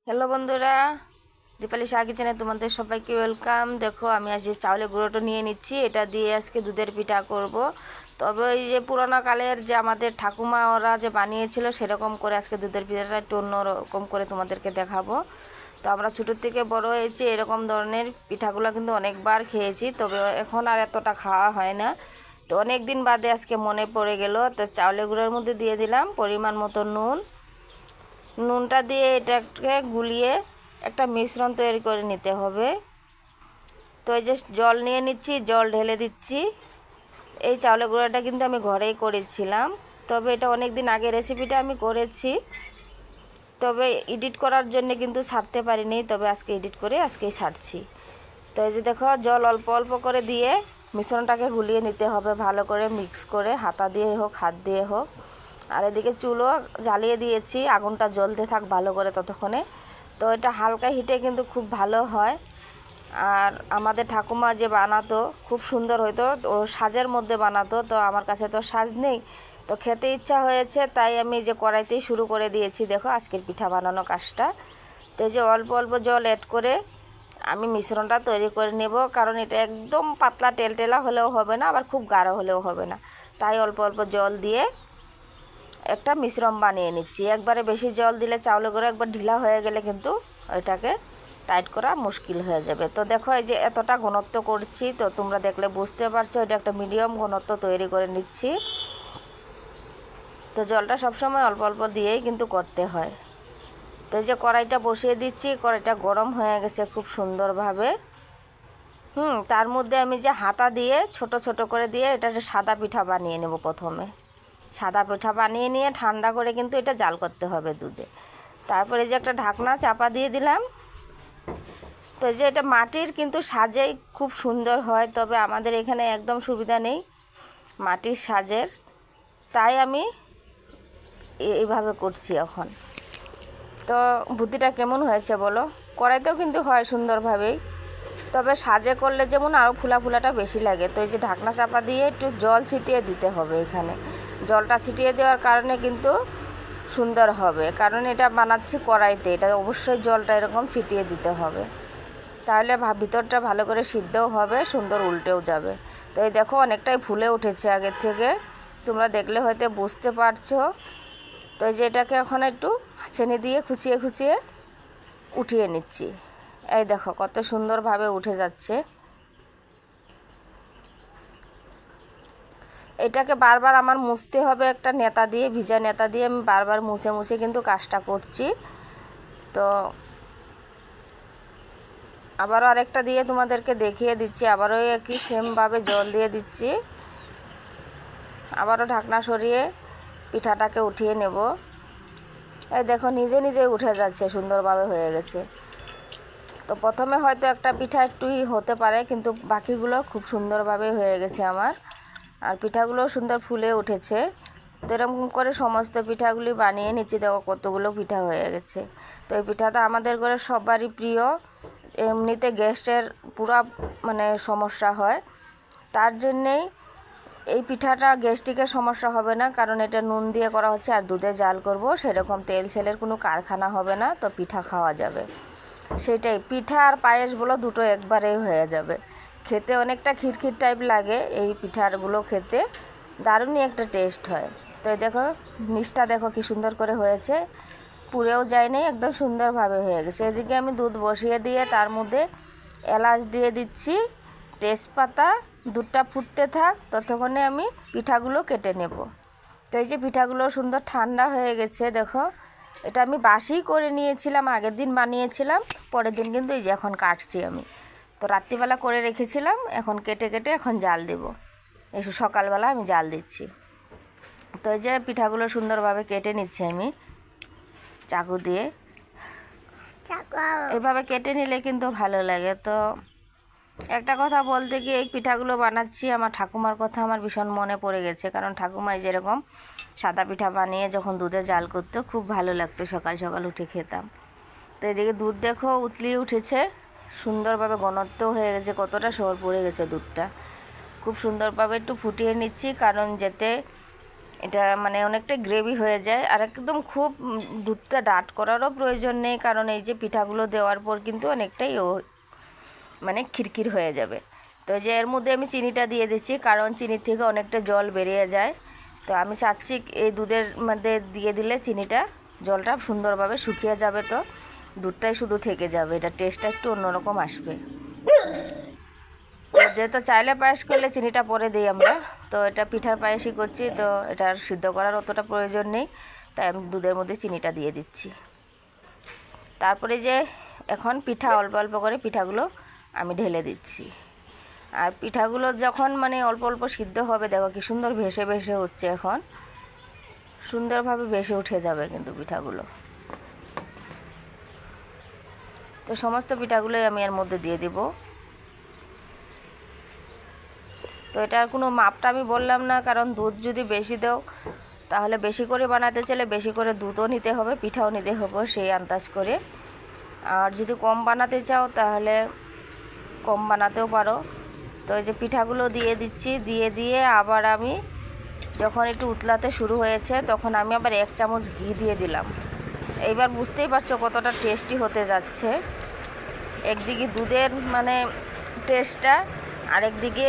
Hello বন্ধুরা, দীপালি শাহ কিচেনে তোমাদের সবাইকে ওয়েলকাম। দেখো আমি আজকে চাউলের গুঁড়োটা নিয়ে নিচ্ছি, এটা দিয়ে আজকে দুধের পিঠা করব। তবে ওই যে পুরোনো কালের যে আমাদের ঠাকুমা ওরা যে বানিয়েছিল সেরকম করে আজকে দুধের পিঠাটা একটু অন্যরকম করে তোমাদেরকে দেখাবো। তো আমরা ছোটোর থেকে বড় হয়েছি, এরকম ধরনের পিঠাগুলো কিন্তু অনেকবার খেয়েছি, তবে এখন আর এতটা খাওয়া হয় না। তো অনেক দিন বাদে আজকে মনে পড়ে গেল, তো চাউলের গুঁড়োর মধ্যে দিয়ে দিলাম পরিমাণ মতো নুনটা দিয়ে এটাকে গুলিয়ে একটা মিশ্রণ তৈরি করে নিতে হবে। তো এই যে জল নিয়ে নিচ্ছি, জল ঢেলে দিচ্ছি। এই চাউলের গুঁড়োটা কিন্তু আমি ঘরেই করেছিলাম, তবে এটা অনেক দিন আগে রেসিপিটা আমি করেছি, তবে এডিট করার জন্য কিন্তু ছাড়তে পারিনি, তবে আজকে এডিট করে আজকেই ছাড়ছি। তো এই যে দেখো জল অল্প অল্প করে দিয়ে মিশ্রণটাকে গুলিয়ে নিতে হবে, ভালো করে মিক্স করে, হাতা দিয়ে হোক হাত দিয়ে হোক। আর এদিকে চুলো জ্বালিয়ে দিয়েছি, আগুনটা জ্বলতে থাক ভালো করে ততক্ষণে। তো এটা হালকা হিটে কিন্তু খুব ভালো হয়। আর আমাদের ঠাকুমা যে বানাতো খুব সুন্দর হতো, ও সাজের মধ্যে বানাতো, তো আমার কাছে তো সাজ নেই, তো খেতে ইচ্ছা হয়েছে তাই আমি যে কড়াইতেই শুরু করে দিয়েছি দেখো আজকের পিঠা বানানো কাজটা। তো এই যে অল্প অল্প জল অ্যাড করে আমি মিশ্রণটা তৈরি করে নেব, কারণ এটা একদম পাতলা টেলটেলা হলেও হবে না, আবার খুব গাঢ় হলেও হবে না। তাই অল্প অল্প জল দিয়ে একটা মিশ্রণ বানিয়ে নিচ্ছি। একবারে বেশি জল দিলে চাউলের গুঁড়ো একবার ঢিলা হয়ে গেলে কিন্তু ওইটাকে টাইট করা মুশকিল হয়ে যাবে। তো দেখো এই যে এতটা ঘনত্ব করছি, তো তোমরা দেখলে বুঝতে পারছো এটা একটা মিডিয়াম ঘনত্ব তৈরি করে নিচ্ছি। তো জলটা সবসময় অল্প অল্প দিয়েই কিন্তু করতে হয়। তো এই যে কড়াইটা বসিয়ে দিচ্ছি, কড়াইটা গরম হয়ে গেছে খুব সুন্দরভাবে। তার মধ্যে আমি যে হাতা দিয়ে ছোট ছোট করে দিয়ে এটা সাদা পিঠা বানিয়ে নেব। প্রথমে সাদা পিঠা বানিয়ে নিয়ে ঠান্ডা করে কিন্তু এটা জাল করতে হবে দুধে। তারপরে যে একটা ঢাকনা চাপা দিয়ে দিলাম। তো যে এটা মাটির কিন্তু সাজেই খুব সুন্দর হয়, তবে আমাদের এখানে একদম সুবিধা নেই মাটির সাজের, তাই আমি এইভাবে করছি এখন। তো বুদ্ধিটা কেমন হয়েছে বলো? কড়াইতেও কিন্তু হয় সুন্দরভাবেই, তবে সাজে করলে যেমন আরও ফুলাটা বেশি লাগে। তো এই যে ঢাকনা চাপা দিয়ে একটু জল ছিটিয়ে দিতে হবে, এখানে জলটা ছিটিয়ে দেওয়ার কারণে কিন্তু সুন্দর হবে, কারণ এটা বানাচ্ছি কড়াইতে, এটা অবশ্যই জলটা এরকম ছিটিয়ে দিতে হবে, তাহলে ভিতরটা ভালো করে সিদ্ধও হবে, সুন্দর উল্টেও যাবে। তো এই দেখো অনেকটাই ফুলে উঠেছে আগের থেকে, তোমরা দেখলে হয়তো বুঝতে পারছো। তো এই যে এটাকে এখন একটু ছেনি দিয়ে খুঁচিয়ে খুঁচিয়ে উঠিয়ে নিচ্ছি। এই দেখো কত সুন্দরভাবে উঠে যাচ্ছে। এটাকে বারবার আমার মুছতে হবে, একটা নেতা দিয়ে, ভিজা নেতা দিয়ে আমি বারবার মুছে মুছে কিন্তু কাজটা করছি। তো আবারও আরেকটা দিয়ে তোমাদেরকে দেখিয়ে দিচ্ছি, আবারও একই সেমভাবে জল দিয়ে দিচ্ছি, আবারও ঢাকনা সরিয়ে পিঠাটাকে উঠিয়ে নেব। এই দেখো নিজে নিজে উঠে যাচ্ছে, সুন্দরভাবে হয়ে গেছে। তো প্রথমে হয়তো একটা পিঠা একটুই হতে পারে, কিন্তু বাকিগুলো খুব সুন্দরভাবে হয়ে গেছে আমার, আর পিঠাগুলোও সুন্দর ফুলে উঠেছে। তো এরকম করে সমস্ত পিঠাগুলি বানিয়ে নিচ্ছি, দেখো কতগুলো পিঠা হয়ে গেছে। তো এই পিঠাটা আমাদের ঘরে সবারই প্রিয়, এমনিতে গ্যাসের পুরা মানে সমস্যা হয়, তার জন্যেই এই পিঠাটা গ্যাস্ট্রিকের সমস্যা হবে না, কারণ এটা নুন দিয়ে করা হচ্ছে আর দুধে জাল করব, সেরকম তেল ছেলের কোনো কারখানা হবে না, তো পিঠা খাওয়া যাবে। সেটাই, পিঠা আর পায়েস বলো দুটো একবারেই হয়ে যাবে। খেতে অনেকটা খিরখির টাইপ লাগে এই পিঠাগুলো, খেতে দারুণই একটা টেস্ট হয়। তো দেখো নিচটা দেখো কি সুন্দর করে হয়েছে, পুড়েও যায়নি, একদম সুন্দরভাবে হয়ে গেছে। এদিকে আমি দুধ বসিয়ে দিয়ে তার মধ্যে এলাচ দিয়ে দিচ্ছি, তেজপাতা, দুধটা ফুটতে থাক, ততক্ষণে আমি পিঠাগুলো কেটে নেব। তো এই যে পিঠাগুলো সুন্দর ঠান্ডা হয়ে গেছে, দেখো এটা আমি বাসি করে নিয়েছিলাম, আগের দিন বানিয়েছিলাম, পরের দিন কিন্তু এই যে এখন কাটছি আমি। তো রাত্রিবেলা করে রেখেছিলাম, এখন কেটে কেটে এখন জাল দেব, এই সকালবেলা আমি জাল দিচ্ছি। তো এই যে পিঠাগুলো সুন্দরভাবে কেটে নিচ্ছি আমি চাকু দিয়ে, এভাবে কেটে নিলে কিন্তু ভালো লাগে। তো একটা কথা বলতে গিয়ে এই পিঠাগুলো বানাচ্ছি, আমার ঠাকুমার কথা আমার ভীষণ মনে পড়ে গেছে, কারণ ঠাকুমাই যেরকম সাদা পিঠা বানিয়ে যখন দুধে জাল করতো খুব ভালো লাগতো, সকাল সকাল উঠে খেতাম। তো এদিকে দুধ দেখো উতলিয়ে উঠেছে, সুন্দরভাবে ঘনত্ব হয়ে গেছে, কতটা সর পড়ে গেছে দুধটা, খুব সুন্দরভাবে একটু ফুটিয়ে নিচ্ছি, কারণ যাতে এটা মানে অনেকটা গ্রেভি হয়ে যায়। আর একদম খুব দুধটা ডাট করারও প্রয়োজন নেই, কারণ এই যে পিঠাগুলো দেওয়ার পর কিন্তু অনেকটাই মানে খিরখির হয়ে যাবে। তো যে এর মধ্যে আমি চিনিটা দিয়ে দিচ্ছি, কারণ চিনির থেকে অনেকটা জল বেরিয়ে যায়। তো আমি চাচ্ছি এই দুধের মধ্যে দিয়ে দিলে চিনিটা জলটা সুন্দরভাবে শুকিয়ে যাবে, তো দুধটাই শুধু থেকে যাবে, এটা টেস্টটা একটু অন্যরকম আসবে। যেহেতু চাইলে পায়েস করলে চিনিটা পরে দিই আমরা, তো এটা পিঠার পায়েসই করছি, তো এটার সিদ্ধ করার অতটা প্রয়োজন নেই, তাই আমি দুধের মধ্যে চিনিটা দিয়ে দিচ্ছি। তারপরে যে এখন পিঠা অল্প অল্প করে পিঠাগুলো আমি ঢেলে দিচ্ছি। আর পিঠাগুলো যখন মানে অল্প অল্প সিদ্ধ হবে, দেখো কি সুন্দর ভেসে ভেসে হচ্ছে, এখন সুন্দরভাবে ভেসে উঠে যাবে কিন্তু পিঠাগুলো। তো সমস্ত পিঠাগুলোই আমি এর মধ্যে দিয়ে দিব। তো এটার কোনো মাপটা আমি বললাম না, কারণ দুধ যদি বেশি দাও তাহলে বেশি করে বানাতে চাইলে বেশি করে দুধও নিতে হবে, পিঠাও নিতে হবে সেই আন্দাজ করে। আর যদি কম বানাতে চাও তাহলে কম বানাতেও পারো। তো এই যে পিঠাগুলো দিয়ে দিচ্ছি, দিয়ে আবার আমি যখন একটু উতলাতে শুরু হয়েছে তখন আমি আবার 1 চামচ ঘি দিয়ে দিলাম। এইবার বুঝতেই পারছো কতটা টেস্টি হতে যাচ্ছে। একদিকে দুধের মানে টেস্টটা, আরেকদিকে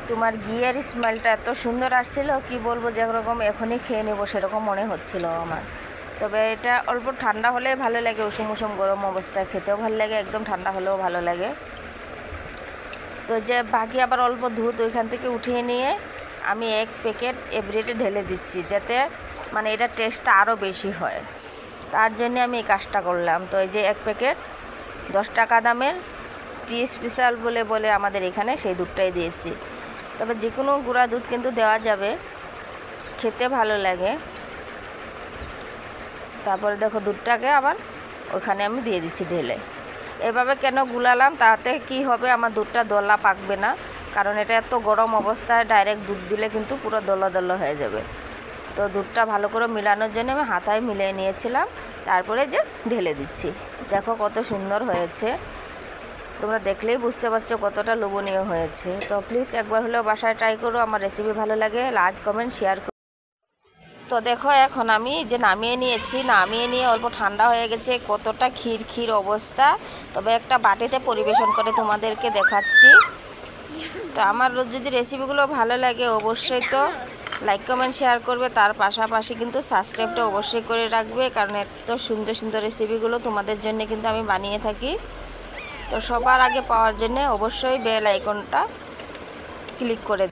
তোমার ঘিয়ের স্মেলটা এত সুন্দর আসছিল, কি বলবো, যেরকম এখনই খেয়ে নেবো সেরকম মনে হচ্ছিল আমার। তবে এটা অল্প ঠান্ডা হলেই ভালো লাগে, উষুম উষুম গরম অবস্থায় খেতেও ভালো লাগে, একদম ঠান্ডা হলেও ভালো লাগে। তো যে বাকি আবার অল্প দুধ ওইখান থেকে উঠিয়ে নিয়ে আমি 1 প্যাকেট এভরিডে ঢেলে দিচ্ছি, যাতে মানে এটা টেস্টটা আরও বেশি হয়, তার জন্য আমি এই কাজটা করলাম। তো এই যে 1 প্যাকেট 10 টাকা দামের টি স্পেশাল বলে আমাদের এখানে, সেই দুধটাই দিয়েছি। তবে যে কোনো গুঁড়া দুধ কিন্তু দেওয়া যাবে, খেতে ভালো লাগে। তারপরে দেখো দুধটাকে আবার ওখানে আমি দিয়ে দিচ্ছি ঢেলে। এভাবে কেন গুলালাম, তাতে কি হবে, আমার দুধটা দলা পাকবে না, কারণ এটা এত গরম অবস্থায় ডাইরেক্ট দুধ দিলে কিন্তু পুরো দলা দলা হয়ে যাবে। তো দুধটা ভালো করে মিলানোর জন্য আমি হাতায় মিলিয়ে নিয়েছিলাম, তারপরে যে ঢেলে দিচ্ছি। দেখো কত সুন্দর হয়েছে, তোমরা দেখলেই বুঝতে পারছো কতটা লোভনীয় হয়েছে। তো প্লিজ একবার হলেও বাসায় ট্রাই করো, আমার রেসিপি ভালো লাগে লাইক কমেন্ট শেয়ার করো। তো দেখো এখন আমি যে নামিয়ে নিয়েছি, নামিয়ে নিয়ে অল্প ঠান্ডা হয়ে গেছে, কতটা ক্ষীর অবস্থা। তবে একটা বাটিতে পরিবেশন করে তোমাদেরকে দেখাচ্ছি। তো আমার যদি রেসিপিগুলো ভালো লাগে অবশ্যই তো লাইক কমেন্ট শেয়ার করবে, তার পাশাপাশি কিন্তু সাবস্ক্রাইবটা অবশ্যই করে রাখবে, কারণ এত সুন্দর সুন্দর রেসিপিগুলো তোমাদের জন্য কিন্তু আমি বানিয়ে থাকি। তো সবার আগে পাওয়ার জন্য অবশ্যই বেল আইকনটা ক্লিক করে